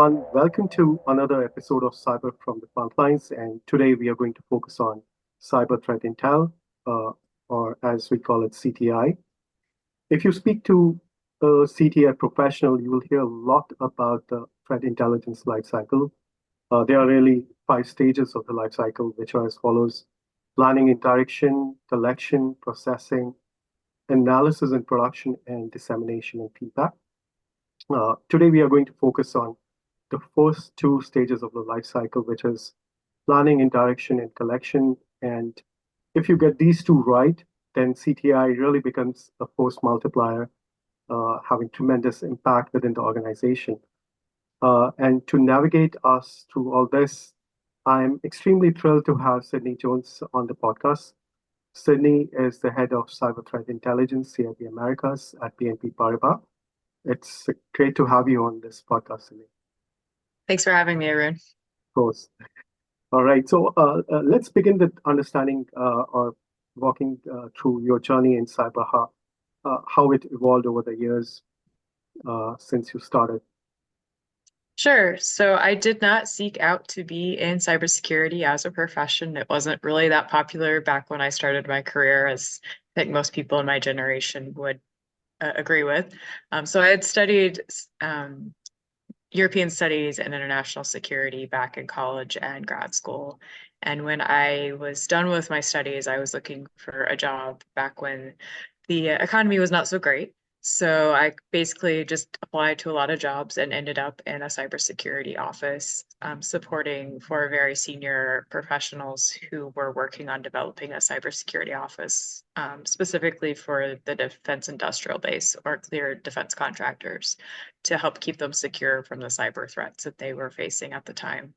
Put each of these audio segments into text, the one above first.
everyone. Welcome to another episode of Cyber from the Frontlines. And today we are going to focus on cyber threat intel, uh, or as we call it, CTI. If you speak to a CTI professional, you will hear a lot about the threat intelligence lifecycle. There are really five stages of the lifecycle, which are as follows: planning and direction, collection, processing, analysis and production, and dissemination and feedback. Today, we are going to focus on the first two stages of the life cycle, which is planning, interaction, and collection. And if you get these two right, then CTI really becomes a force multiplier, having tremendous impact within the organization. And to navigate us through all this, I'm extremely thrilled to have Sydney Jones on the podcast. Sydney is the head of cyber threat intelligence here at the Americas at BNP Paribas. It's great to have you on this podcast, Sydney. Thanks for having me, Arun. Of course. All right. So let's begin with understanding or walking through your journey in cyber, how it evolved over the years since you started. Sure. So I did not seek out to be in cybersecurity as a profession. It wasn't really that popular back when I started my career, as I think most people in my generation would agree with. So I had studied European studies and international security back in college and grad school. And when I was done with my studies, I was looking for a job back when the economy was not so great. So I basically just applied to a lot of jobs and ended up in a cybersecurity office, supporting for very senior professionals who were working on developing a cybersecurity office, specifically for the defense industrial base or clear defense contractors to help keep them secure from the cyber threats that they were facing at the time.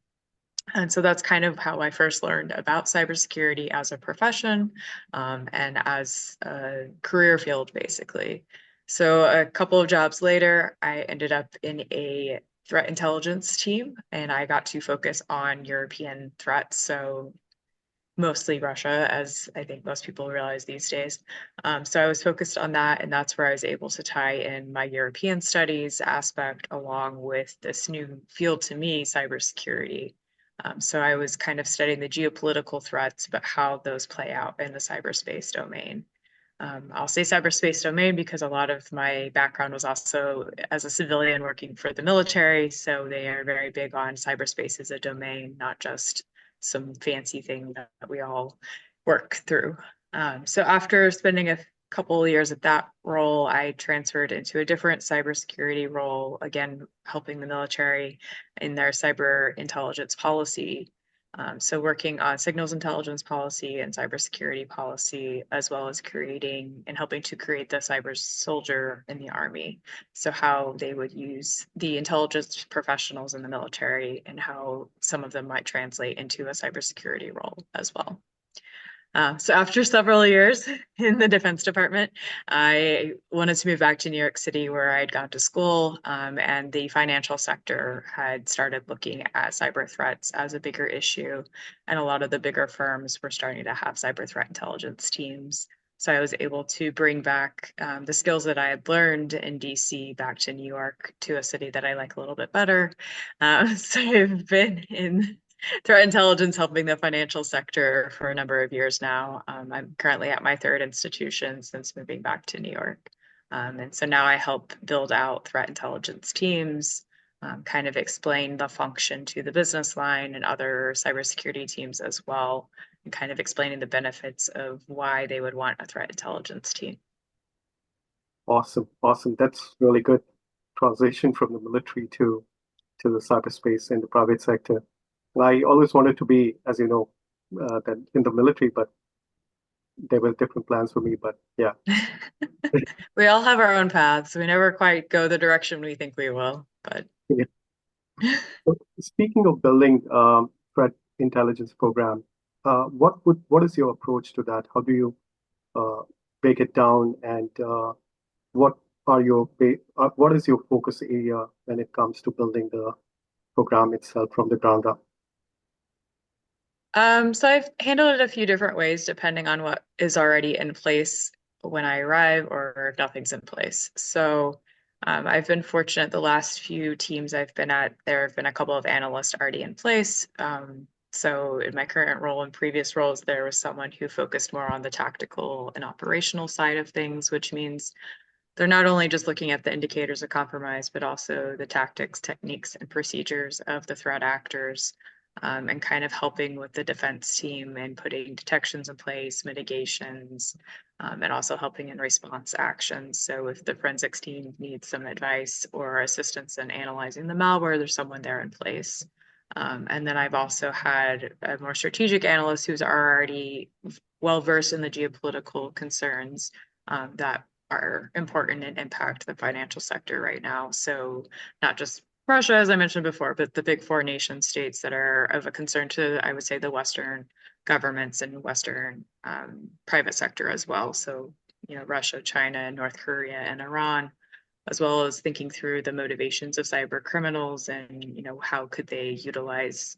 And so that's kind of how I first learned about cybersecurity as a profession, and as a career field, basically. So a couple of jobs later, I ended up in a threat intelligence team, and I got to focus on European threats. So mostly Russia, as I think most people realize these days. So I was focused on that, and that's where I was able to tie in my European studies aspect along with this new field to me, cybersecurity. So I was kind of studying the geopolitical threats, but how those play out in the cyberspace domain. I'll say cyberspace domain because a lot of my background was also as a civilian working for the military. So they are very big on cyberspace as a domain, not just some fancy thing that we all work through. So after spending a couple of years at that role, I transferred into a different cybersecurity role, again, helping the military in their cyber intelligence policy. So working on signals intelligence policy and cybersecurity policy, as well as creating and helping to create the cyber soldier in the Army. So how they would use the intelligence professionals in the military and how some of them might translate into a cybersecurity role as well. So after several years in the Defense Department, I wanted to move back to New York City where I'd gone to school, and the financial sector had started looking at cyber threats as a bigger issue. And a lot of the bigger firms were starting to have cyber threat intelligence teams. So I was able to bring back the skills that I had learned in DC back to New York, to a city that I like a little bit better. So I've been in threat intelligence helping the financial sector for a number of years now. I'm currently at my third institution since moving back to New York. And so now I help build out threat intelligence teams, kind of explain the function to the business line and other cybersecurity teams as well, and kind of explaining the benefits of why they would want a threat intelligence team. Awesome, awesome. That's really good transition from the military to the cyberspace in the private sector. And I always wanted to be, as you know, that in the military, but there were different plans for me. But yeah. We all have our own paths. We never quite go the direction we think we will, but Yeah. So speaking of building threat intelligence program, what is your approach to that? How do you uh, break it down, and what what is your focus area when it comes to building the program itself from the ground up? So I've handled it a few different ways depending on what is already in place when I arrive or if nothing's in place. So I've been fortunate the last few teams I've been at, there have been a couple of analysts already in place. So in my current role and previous roles, there was someone who focused more on the tactical and operational side of things, which means they're not only just looking at the indicators of compromise, but also the tactics, techniques, and procedures of the threat actors, and kind of helping with the defense team and putting detections in place, mitigations, and also helping in response actions. So if the forensics team needs some advice or assistance in analyzing the malware, there's someone there in place. And then I've also had a more strategic analyst who's already well versed in the geopolitical concerns that are important and impact the financial sector right now. So not just Russia, as I mentioned before, but the big four nation states that are of a concern to, I would say, the Western governments and Western private sector as well. So, Russia, China, North Korea, and Iran, as well as thinking through the motivations of cyber criminals and, how could they utilize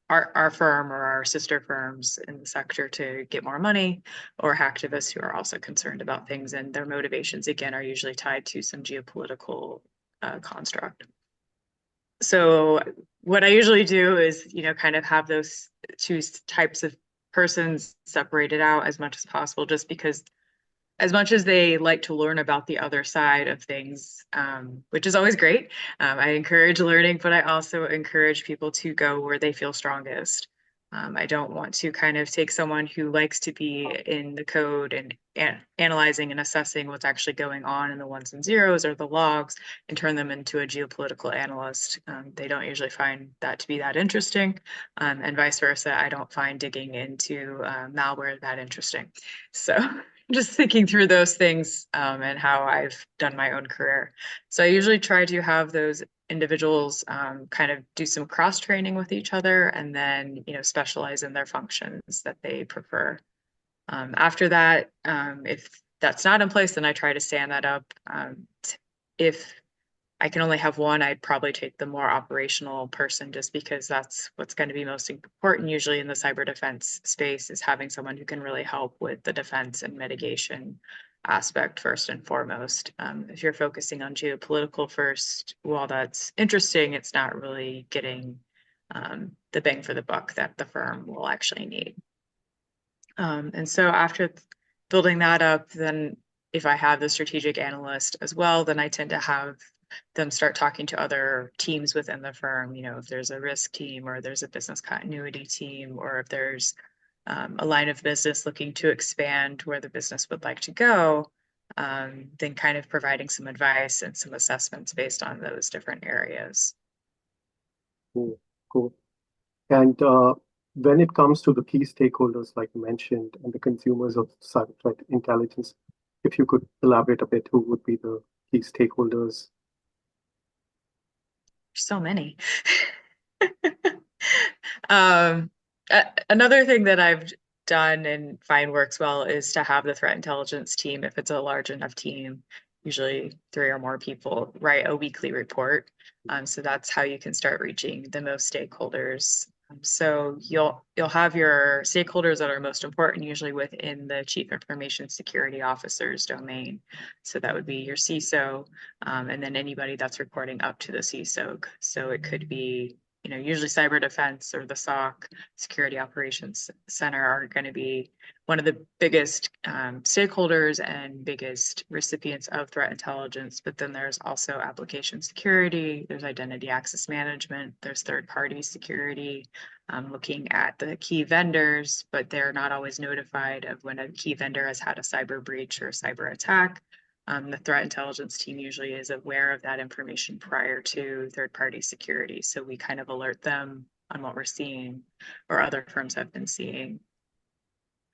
our firm or our sister firms in the sector to get more money, or hacktivists who are also concerned about things, and their motivations again are usually tied to some geopolitical construct. So what I usually do is, kind of have those two types of persons separated out as much as possible, just because as much as they like to learn about the other side of things, which is always great. I encourage learning, but I also encourage people to go where they feel strongest. I don't want to kind of take someone who likes to be in the code and analyzing and assessing what's actually going on in the ones and zeros or the logs and turn them into a geopolitical analyst. They don't usually find that to be that interesting, and vice versa. I don't find digging into malware that interesting. So just thinking through those things and how I've done my own career. So I usually try to have those individuals kind of do some cross training with each other, and then specialize in their functions that they prefer. After that, if that's not in place, then I try to stand that up. If I can only have one, I'd probably take the more operational person, just because that's what's going to be most important usually in the cyber defense space, is having someone who can really help with the defense and mitigation aspect first and foremost. If you're focusing on geopolitical first, while that's interesting, it's not really getting the bang for the buck that the firm will actually need. And so after building that up, then if I have the strategic analyst as well, then I tend to have them start talking to other teams within the firm. If there's a risk team, or there's a business continuity team, or if there's a line of business looking to expand where the business would like to go, then kind of providing some advice and some assessments based on those different areas. Cool, cool. And when it comes to the key stakeholders, like you mentioned, and the consumers of cyber threat intelligence, if you could elaborate a bit, who would be the key stakeholders? So many. Another thing that I've done and find works well is to have the threat intelligence team, if it's a large enough team, usually 3 or more people, write a weekly report. So that's how you can start reaching the most stakeholders. So you'll have your stakeholders that are most important, usually within the Chief Information Security Officer's domain. So that would be your CISO, and then anybody that's reporting up to the CISO. So it could be, usually cyber defense or the SOC, Security Operations Center, are going to be one of the biggest stakeholders and biggest recipients of threat intelligence. But then there's also application security, there's identity access management, there's third-party security, looking at the key vendors, but they're not always notified of when a key vendor has had a cyber breach or a cyber attack. The threat intelligence team usually is aware of that information prior to third-party security. So we kind of alert them on what we're seeing, or other firms have been seeing.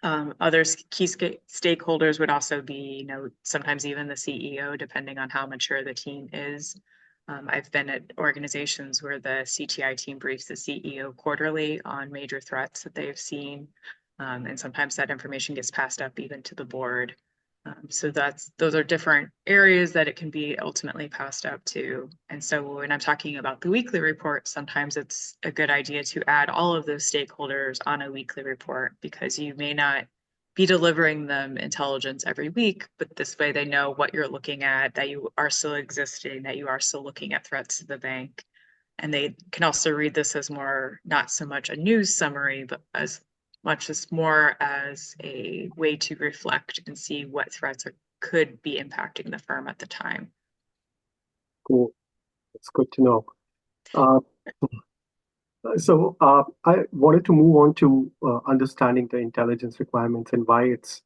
Other key stakeholders would also be, sometimes even the CEO, depending on how mature the team is. I've been at organizations where the CTI team briefs the CEO quarterly on major threats that they've seen. And sometimes that information gets passed up even to the board. So those are different areas that it can be ultimately passed up to. And so when I'm talking about the weekly report, sometimes it's a good idea to add all of those stakeholders on a weekly report, because you may not be delivering them intelligence every week, but this way they know what you're looking at, that you are still existing, that you are still looking at threats to the bank. And they can also read this as more, not so much a news summary, but as much as more as a way to reflect and see what threats could be impacting the firm at the time. Cool. It's good to know. Uh, I wanted to move on to understanding the intelligence requirements and why it's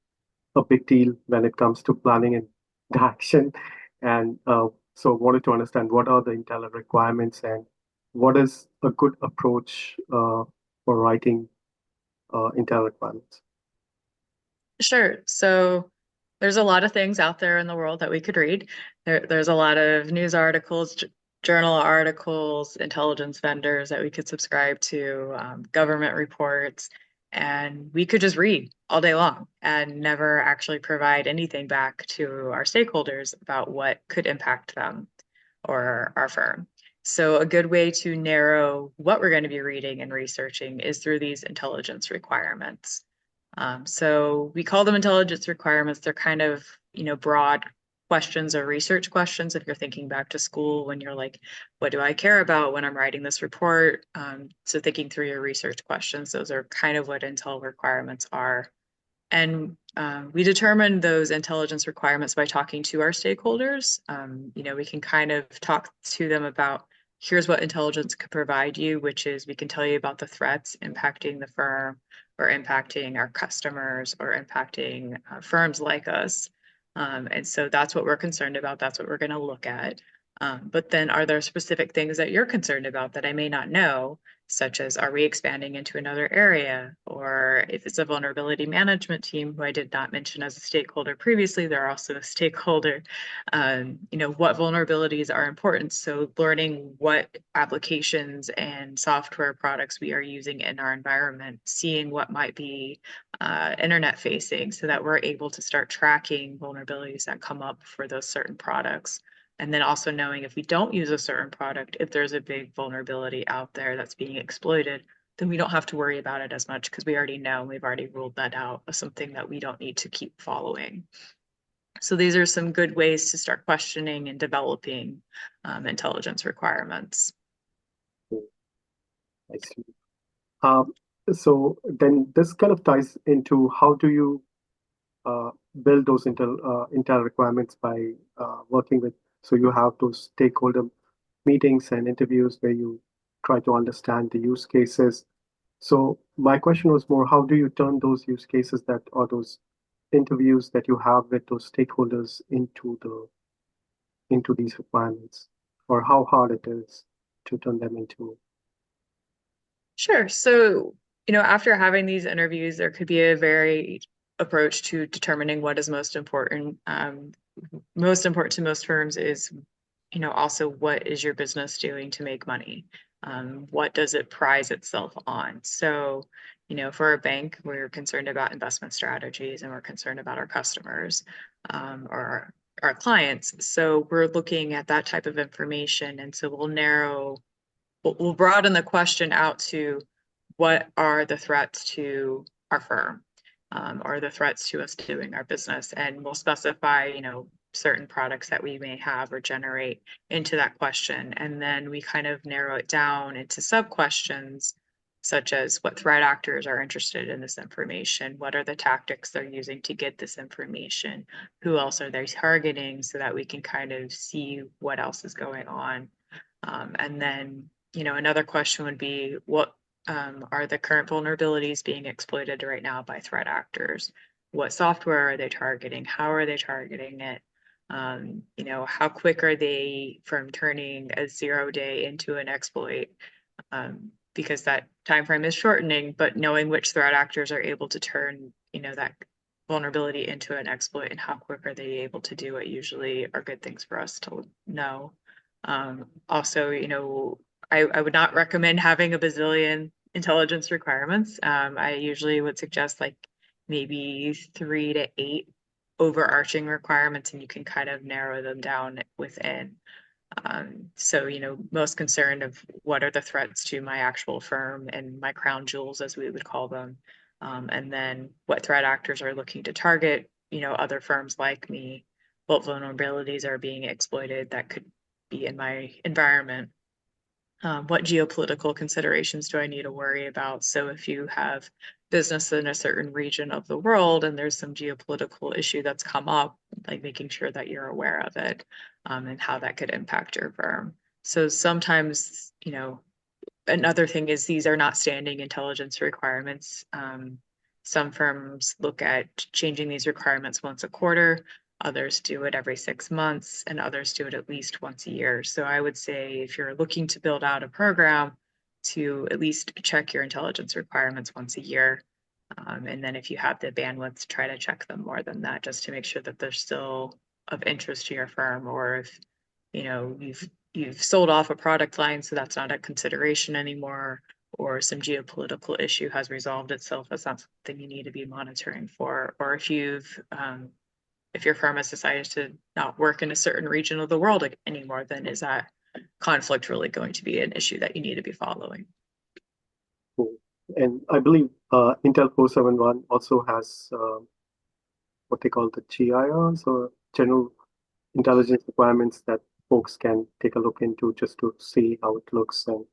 a big deal when it comes to planning and action. And so wanted to understand what are the intel requirements and what is a good approach for writing intel requirements. Sure. So there's a lot of things out there in the world that we could read. There's a lot of news articles, journal articles, intelligence vendors that we could subscribe to, government reports, and we could just read all day long and never actually provide anything back to our stakeholders about what could impact them or our firm. So a good way to narrow what we're going to be reading and researching is through these intelligence requirements. So we call them intelligence requirements. They're kind of, broad questions or research questions. If you're thinking back to school when you're like, what do I care about when I'm writing this report? So thinking through your research questions, those are kind of what intel requirements are. And we determine those intelligence requirements by talking to our stakeholders. We can kind of talk to them about here's what intelligence could provide you, which is we can tell you about the threats impacting the firm or impacting our customers or impacting firms like us. And so that's what we're concerned about. That's what we're going to look at. But then are there specific things that you're concerned about that I may not know, such as are we expanding into another area? Or if it's a vulnerability management team, who I did not mention as a stakeholder previously, they're also a stakeholder. What vulnerabilities are important? So learning what applications and software products we are using in our environment, seeing what might be internet facing so that we're able to start tracking vulnerabilities that come up for those certain products. And then also knowing if we don't use a certain product, if there's a big vulnerability out there that's being exploited, then we don't have to worry about it as much because we already know, we've already ruled that out as something that we don't need to keep following. So these are some good ways to start questioning and developing intelligence requirements. I see. Um, so then this kind of ties into how do you build those intel requirements by working with, so you have those stakeholder meetings and interviews where you try to understand the use cases. So my question was more, how do you turn those use cases that or those interviews that you have with those stakeholders into these requirements, or how hard it is to turn them into? Sure. So, after having these interviews, there could be a varied approach to determining what is most important. Most important to most firms is, also what is your business doing to make money? What does it prize itself on? So, for a bank, we're concerned about investment strategies and we're concerned about our customers or our clients. So we're looking at that type of information. And so we'll broaden the question out to what are the threats to our firm or the threats to us doing our business. And we'll specify, certain products that we may have or generate into that question. And then we kind of narrow it down into sub questions, such as what threat actors are interested in this information, what are the tactics they're using to get this information, who else are they targeting, so that we can kind of see what else is going on. And then, another question would be what are the current vulnerabilities being exploited right now by threat actors? What software are they targeting? How are they targeting it? How quick are they from turning a 0-day into an exploit? Because that time frame is shortening, but knowing which threat actors are able to turn, that vulnerability into an exploit and how quick are they able to do it usually are good things for us to know. Also, I would not recommend having a bazillion intelligence requirements. I usually would suggest like maybe 3 to 8 overarching requirements, and you can kind of narrow them down within. So, most concerned of what are the threats to my actual firm and my crown jewels, as we would call them. and then what threat actors are looking to target, other firms like me, what vulnerabilities are being exploited that could be in my environment. What geopolitical considerations do I need to worry about? So if you have business in a certain region of the world and there's some geopolitical issue that's come up, like making sure that you're aware of it, and how that could impact your firm. So sometimes, another thing is these are not standing intelligence requirements. Some firms look at changing these requirements once a quarter. Others do it every 6 months, and others do it at least once a year. So I would say if you're looking to build out a program, to at least check your intelligence requirements once a year. And then if you have the bandwidth, try to check them more than that, just to make sure that they're still of interest to your firm, or if you've sold off a product line, so that's not a consideration anymore, or some geopolitical issue has resolved itself, that's not something you need to be monitoring for. Or if if your firm has decided to not work in a certain region of the world anymore, then is that conflict really going to be an issue that you need to be following? Cool. And I believe Intel 471 also has what they call the GIRs, or General Intelligence Requirements, that folks can take a look into just to see how it looks. And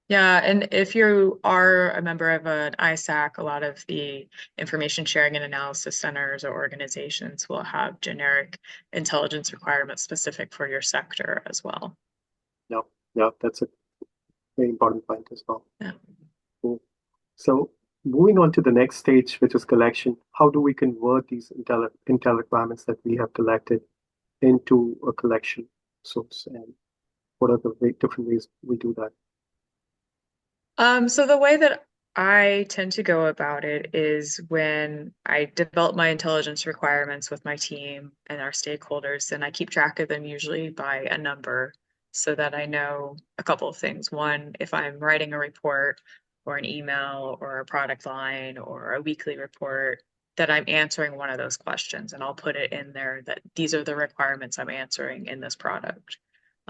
Yeah, and if you are a member of an ISAC, a lot of the information sharing and analysis centers or organizations will have generic intelligence requirements specific for your sector as well. yeah, that's a very important point as well. Yeah. Cool. So moving on to the next stage, which is collection, how do we convert these intel requirements that we have collected into a collection source, and what are the different ways we do that? So the way that I tend to go about it is when I develop my intelligence requirements with my team and our stakeholders, and I keep track of them usually by a number so that I know a couple of things. One, if I'm writing a report or an email or a product line or a weekly report, that I'm answering one of those questions, and I'll put it in there that these are the requirements I'm answering in this product.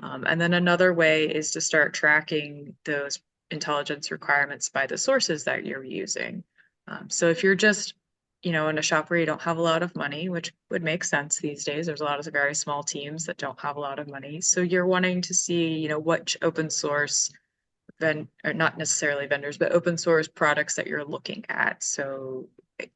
And then another way is to start tracking those intelligence requirements by the sources that you're using. So if you're just, in a shop where you don't have a lot of money, which would make sense these days, there's a lot of very small teams that don't have a lot of money. So you're wanting to see, which open source or not necessarily vendors, but open source products that you're looking at. So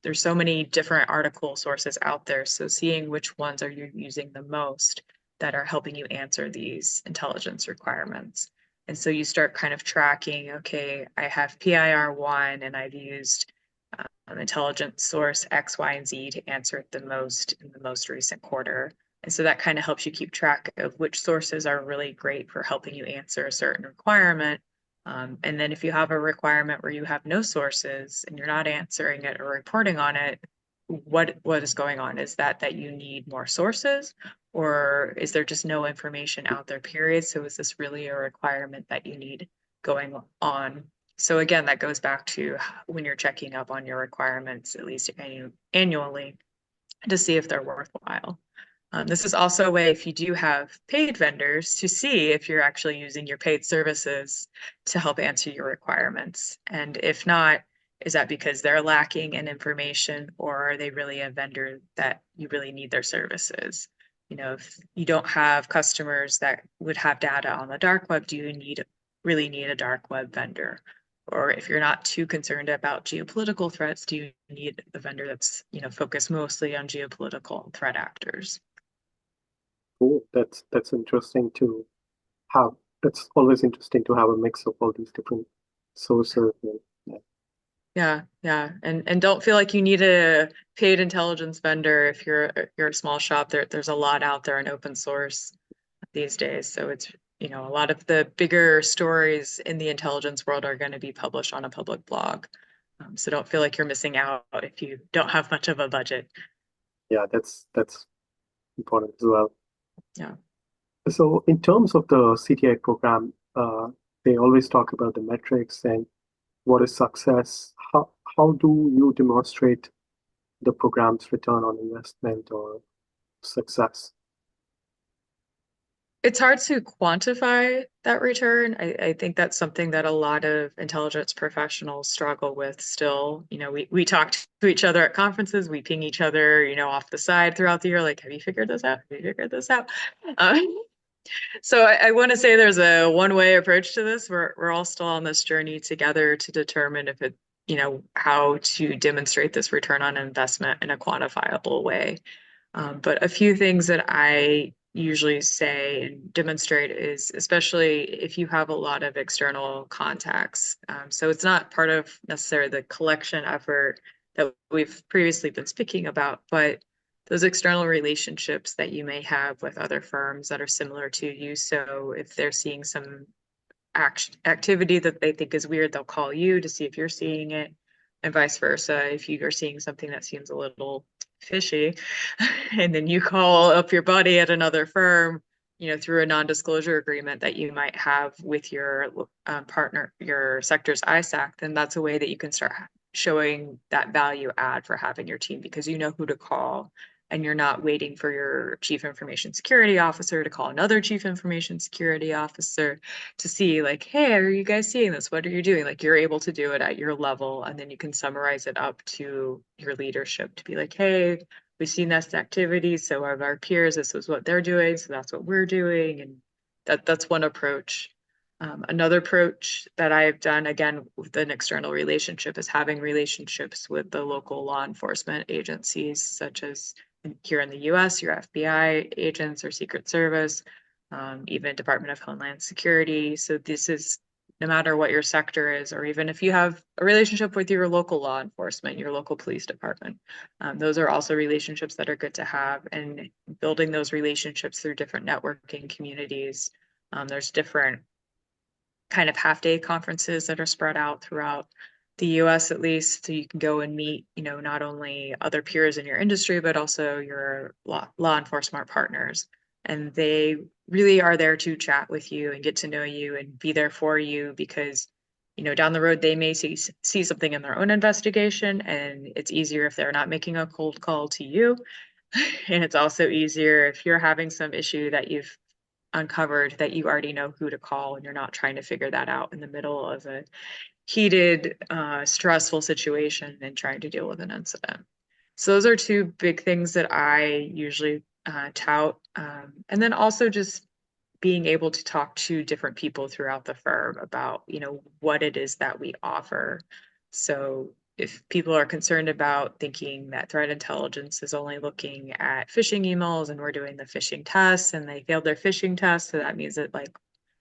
there's so many different article sources out there. So seeing which ones are you using the most that are helping you answer these intelligence requirements. And so you start kind of tracking, okay, I have PIR1 and I've used intelligence source X, Y, and Z to answer it the most in the most recent quarter. And so that kind of helps you keep track of which sources are really great for helping you answer a certain requirement. And then if you have a requirement where you have no sources and you're not answering it or reporting on it, what is going on? Is that you need more sources, or is there just no information out there, period? So is this really a requirement that you need going on? So again, that goes back to when you're checking up on your requirements, at least annually, to see if they're worthwhile. This is also a way, if you do have paid vendors, to see if you're actually using your paid services to help answer your requirements. And if not, is that because they're lacking in information, or are they really a vendor that you really need their services? If you don't have customers that would have data on the dark web, do you really need a dark web vendor? Or if you're not too concerned about geopolitical threats, do you need a vendor that's, focused mostly on geopolitical threat actors? Cool. That's interesting to have. It's always interesting to have a mix of all these different sources. Yeah. And don't feel like you need a paid intelligence vendor if you're a small shop. There's a lot out there in open source these days. So it's, a lot of the bigger stories in the intelligence world are going to be published on a public blog. So don't feel like you're missing out if you don't have much of a budget. Yeah, that's important as well. Yeah. So in terms of the CTI program, they always talk about the metrics and what is success. How do you demonstrate the program's return on investment or success? It's hard to quantify that return. I think that's something that a lot of intelligence professionals struggle with still. We talk to each other at conferences, we ping each other, off the side throughout the year, like, have you figured this out? Have you figured this out? So I want to say there's a one-way approach to this. We're all still on this journey together to determine if it, how to demonstrate this return on investment in a quantifiable way. But a few things that I usually say and demonstrate is, especially if you have a lot of external contacts. So it's not part of necessarily the collection effort that we've previously been speaking about, but those external relationships that you may have with other firms that are similar to you. So if they're seeing some activity that they think is weird, they'll call you to see if you're seeing it, and vice versa. If you are seeing something that seems a little fishy, and then you call up your buddy at another firm, through a non-disclosure agreement that you might have with your partner, your sector's ISAC, then that's a way that you can start showing that value add for having your team, because you know who to call and you're not waiting for your chief information security officer to call another chief information security officer to see, like, hey, are you guys seeing this? What are you doing? Like, you're able to do it at your level, and then you can summarize it up to your leadership to be like, hey, we've seen this activity, so of our peers, this is what they're doing, so that's what we're doing. And that's one approach. Another approach that I've done, again, with an external relationship, is having relationships with the local law enforcement agencies, such as here in the US, your FBI agents or Secret Service, even Department of Homeland Security. So this is no matter what your sector is, or even if you have a relationship with your local law enforcement, your local police department, those are also relationships that are good to have. And building those relationships through different networking communities. There's different kind of half-day conferences that are spread out throughout the US at least, so you can go and meet, not only other peers in your industry, but also your law enforcement partners. And they really are there to chat with you and get to know you and be there for you, because, down the road, they may see something in their own investigation, and it's easier if they're not making a cold call to you. And it's also easier if you're having some issue that you've uncovered, that you already know who to call and you're not trying to figure that out in the middle of a heated, stressful situation and trying to deal with an incident. So those are two big things that I usually tout. And then also just being able to talk to different people throughout the firm about, what it is that we offer. So if people are concerned about thinking that threat intelligence is only looking at phishing emails and we're doing the phishing tests and they failed their phishing test, so that means that, like,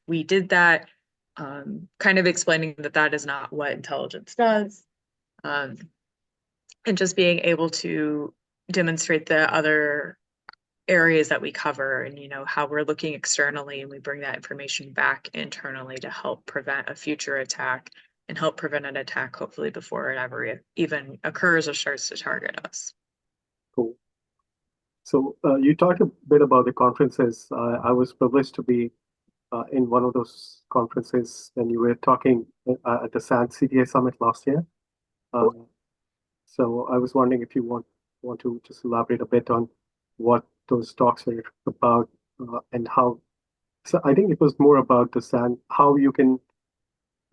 we did that, kind of explaining that that is not what intelligence does, and just being able to demonstrate the other areas that we cover, and how we're looking externally, and we bring that information back internally to help prevent a future attack and help prevent an attack, hopefully before it ever even occurs or starts to target us. Cool. So you talked a bit about the conferences. I was privileged to be in one of those conferences when you were talking at the SANS CTI Summit last year. So I was wondering if you want to just elaborate a bit on what those talks were about, and how. So I think it was more about the SAN, how you can,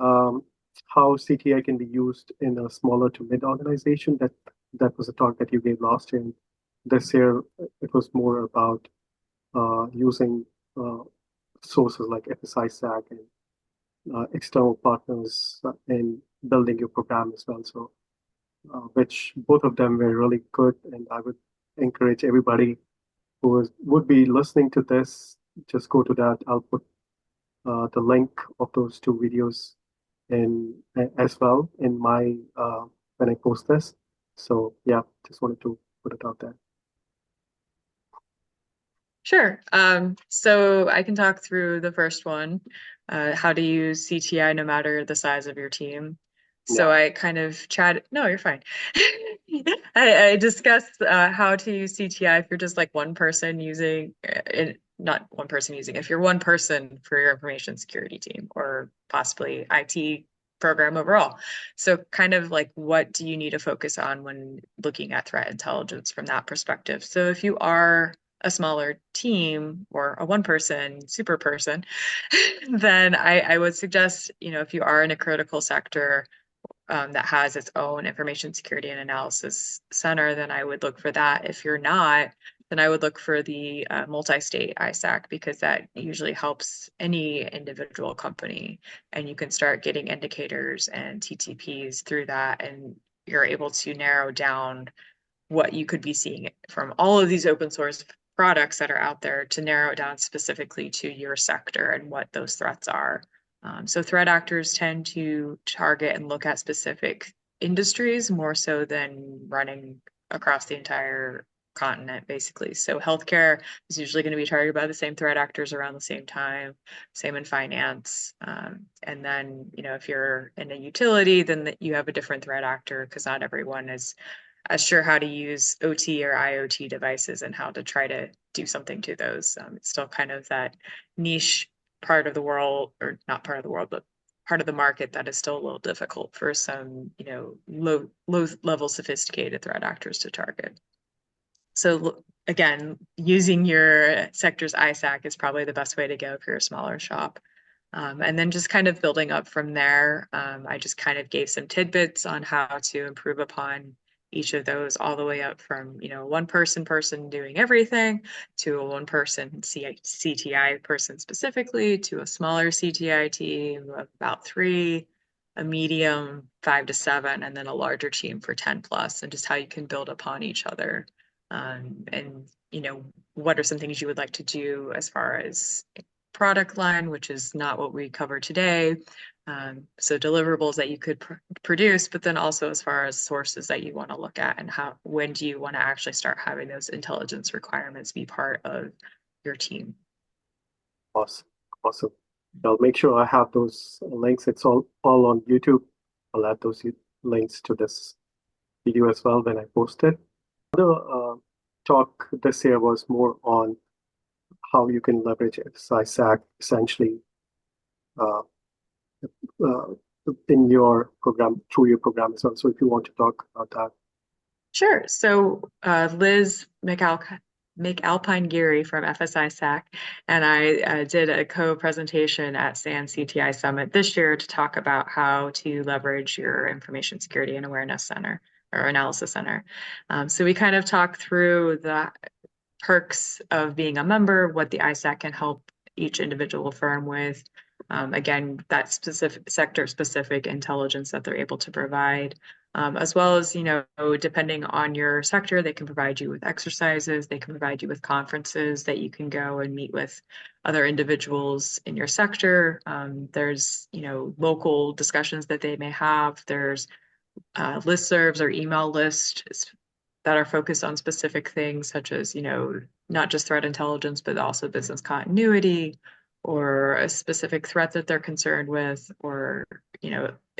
how CTI can be used in a smaller to mid organization. That was a talk that you gave last year. And this year, it was more about using sources like FSI-SAC and external partners in building your program as well. So, which both of them were really good, and I would encourage everybody who would be listening to this, just go to that. I'll put the link of those two videos in as well in my when I post this. So yeah, just wanted to put it out there. Sure. So I can talk through the first one, how to use CTI no matter the size of your team. So I kind of chatted, no, you're fine. I discussed how to use CTI if you're just like one person using it, not one person using, if you're one person for your information security team or possibly IT program overall. So kind of like, what do you need to focus on when looking at threat intelligence from that perspective? So if you are a smaller team or a one person super person, then I would suggest, if you are in a critical sector that has its own information security and analysis center, then I would look for that. If you're not, then I would look for the multi-state ISAC, because that usually helps any individual company, and you can start getting indicators and TTPs through that, and you're able to narrow down what you could be seeing from all of these open source products that are out there to narrow it down specifically to your sector and what those threats are. So threat actors tend to target and look at specific industries more so than running across the entire continent, basically. So healthcare is usually going to be targeted by the same threat actors around the same time, same in finance. And then, if you're in a utility, then you have a different threat actor, because not everyone is as sure how to use OT or IoT devices and how to try to do something to those. It's still kind of that niche part of the world, or not part of the world, but part of the market that is still a little difficult for some, low level sophisticated threat actors to target. So again, using your sector's ISAC is probably the best way to go if you're a smaller shop. And then just kind of building up from there. I just kind of gave some tidbits on how to improve upon each of those, all the way up from, one person doing everything, to a one person CTI person specifically, to a smaller CTI team of about 3, a medium 5 to 7, and then a larger team for 10 plus, and just how you can build upon each other. And what are some things you would like to do as far as product line, which is not what we cover today. So deliverables that you could produce, but then also as far as sources that you want to look at, and when do you want to actually start having those intelligence requirements be part of your team. Awesome. Awesome. I'll make sure I have those links. It's all on YouTube. I'll add those links to this video as well when I post it. The talk this year was more on how you can leverage ISAC essentially in your program, through your program as well. So if you want to talk about that. Sure. So Liz McAlpine-Geary from FSISAC and I did a co-presentation at SAN CTI Summit this year to talk about how to leverage your Information Security and Awareness Center or Analysis Center. So we kind of talked through the perks of being a member, what the ISAC can help each individual firm with. Again, that specific sector-specific intelligence that they're able to provide, as well as, depending on your sector, they can provide you with exercises, they can provide you with conferences that you can go and meet with other individuals in your sector. There's, local discussions that they may have. There's listservs or email lists that are focused on specific things, such as, not just threat intelligence, but also business continuity, or a specific threat that they're concerned with, or,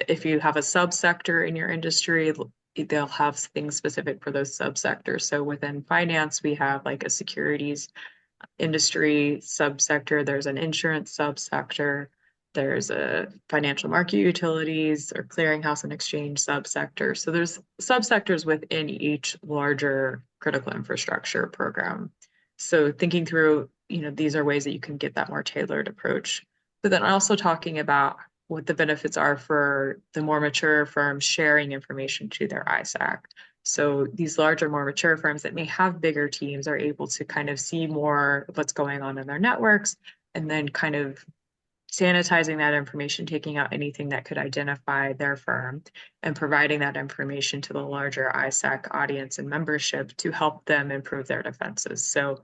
if you have a subsector in your industry, they'll have things specific for those subsectors. So within finance, we have like a securities industry subsector, there's an insurance subsector, there's a financial market utilities or clearinghouse and exchange subsector. So there's subsectors within each larger critical infrastructure program. So thinking through, these are ways that you can get that more tailored approach. But then also talking about what the benefits are for the more mature firms sharing information to their ISAC. So these larger, more mature firms that may have bigger teams are able to kind of see more of what's going on in their networks, and then kind of sanitizing that information, taking out anything that could identify their firm, and providing that information to the larger ISAC audience and membership to help them improve their defenses. So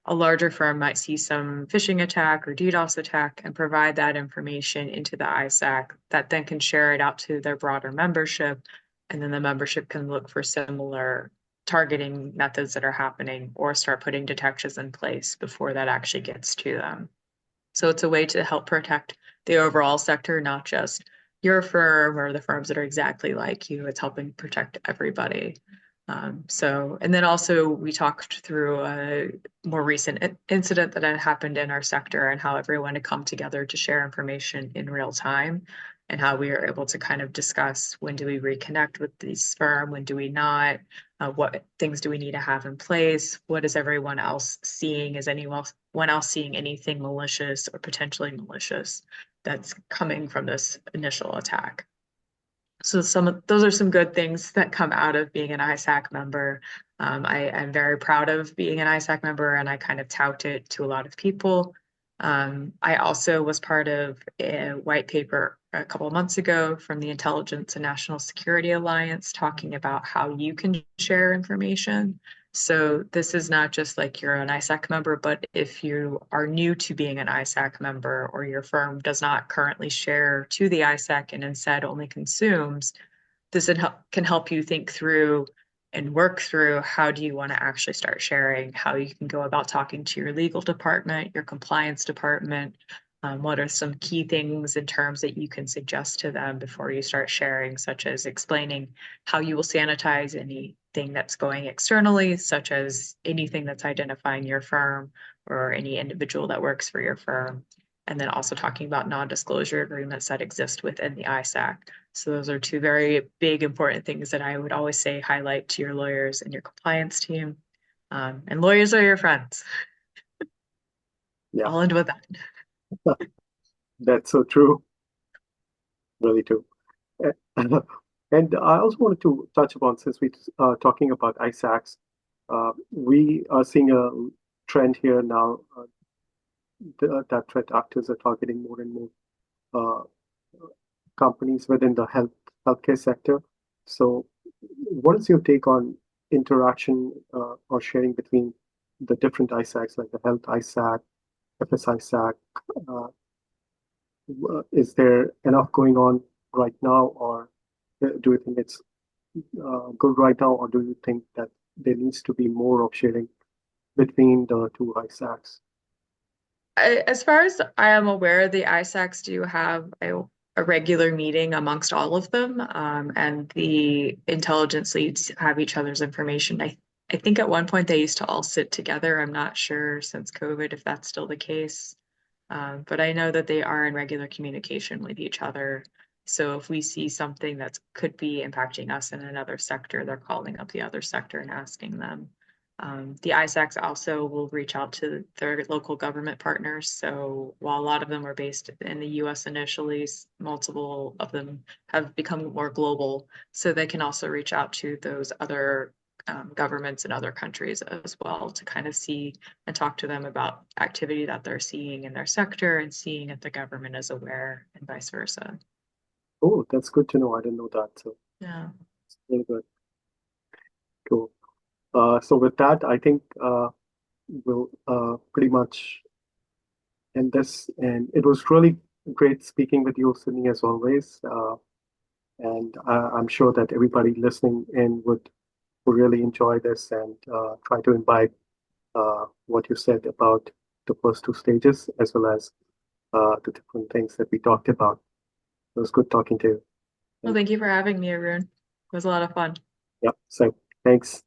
a larger firm might see some phishing attack or DDoS attack and provide that information into the ISAC that then can share it out to their broader membership. And then the membership can look for similar targeting methods that are happening, or start putting detections in place before that actually gets to them. So it's a way to help protect the overall sector, not just your firm or the firms that are exactly like you. It's helping protect everybody. And then also we talked through a more recent incident that had happened in our sector and how everyone had come together to share information in real time. and how we were able to kind of discuss when do we reconnect with this firm, when do we not, what things do we need to have in place, what is everyone else seeing, is anyone else seeing anything malicious or potentially malicious that's coming from this initial attack. So those are some good things that come out of being an ISAC member. I'm very proud of being an ISAC member, and I kind of tout it to a lot of people. I also was part of a white paper a couple of months ago from the Intelligence and National Security Alliance talking about how you can share information. So this is not just like you're an ISAC member, but if you are new to being an ISAC member or your firm does not currently share to the ISAC and instead only consumes, this can help you think through and work through how do you want to actually start sharing, how you can go about talking to your legal department, your compliance department. What are some key things in terms that you can suggest to them before you start sharing, such as explaining how you will sanitize anything that's going externally, such as anything that's identifying your firm or any individual that works for your firm. And then also talking about non-disclosure agreements that exist within the ISAC. So those are two very big, important things that I would always say highlight to your lawyers and your compliance team. And lawyers are your friends. Yeah. I'll end with that. That's so true. Really true. And I also wanted to touch upon, since we are talking about ISACs, we are seeing a trend here now that threat actors are targeting more and more uh, companies within the healthcare sector. So, what is your take on interaction or sharing between the different ISACs, like the Health ISAC, FS ISAC? Is there enough going on right now, or do you think it's good right now, or do you think that there needs to be more of sharing between the two ISACs? As far as I am aware, the ISACs do have a regular meeting amongst all of them, and the intelligence leads have each other's information. I think at one point they used to all sit together. I'm not sure since COVID if that's still the case. But I know that they are in regular communication with each other. So if we see something that could be impacting us in another sector, they're calling up the other sector and asking them. The ISACs also will reach out to their local government partners. So while a lot of them are based in the US initially, multiple of them have become more global. So they can also reach out to those other governments in other countries as well to kind of see and talk to them about activity that they're seeing in their sector and seeing if the government is aware and vice versa. Oh, that's good to know. I didn't know that. So, Yeah. it's really good. Cool. So with that, I think we'll pretty much end this. And it was really great speaking with you, Sydney, as always. And I'm sure that everybody listening in would really enjoy this and try to imbibe what you said about the first two stages, as well as the different things that we talked about. It was good talking to you. Well, thank you for having me, Arun. It was a lot of fun. Yep. So thanks.